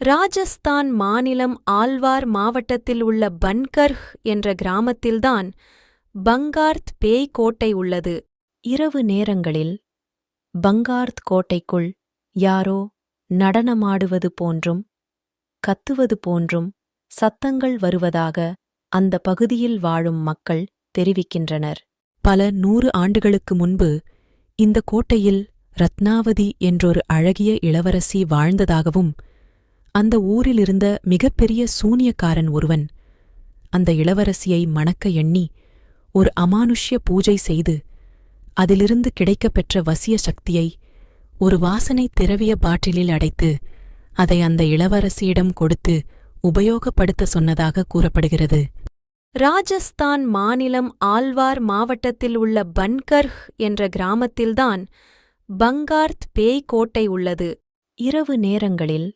ராஜஸ்தான் மாநிலம் ஆல்வார் மாவட்டத்தில் உள்ள பன்கர்ஹ் என்ற கிராமத்தில்தான் பங்கார்த் பேய் கோட்டை உள்ளது. இரவு நேரங்களில் பங்கார்த் கோட்டைக்குள் யாரோ நடனமாடுவது போன்றும் கத்துவது போன்றும் சத்தங்கள் வருவதாக அந்த பகுதியில் வாழும் மக்கள் தெரிவிக்கின்றனர். பல 100 ஆண்டுகளுக்கு முன்பு இந்த கோட்டையில் ரத்னாவதி என்றொரு அழகிய இளவரசி வாழ்ந்ததாகவும், அந்த ஊரிலிருந்த மிகப்பெரிய சூனியக்காரன் ஒருவன் அந்த இளவரசியை மணக்க எண்ணி ஒரு அமானுஷ்ய பூஜை செய்து அதிலிருந்து கிடைக்கப்பெற்ற வசிய சக்தியை ஒரு வாசனை திரவிய பாட்டிலில் அடைத்து அதை அந்த இளவரசியிடம் கொடுத்து உபயோகப்படுத்த சொன்னதாக கூறப்படுகிறது. ராஜஸ்தான் மாநிலம் ஆல்வார் மாவட்டத்தில் உள்ள பன்கர்ஹ் என்ற கிராமத்தில்தான் பங்கார்த் பேய் கோட்டை உள்ளது. இரவு நேரங்களில்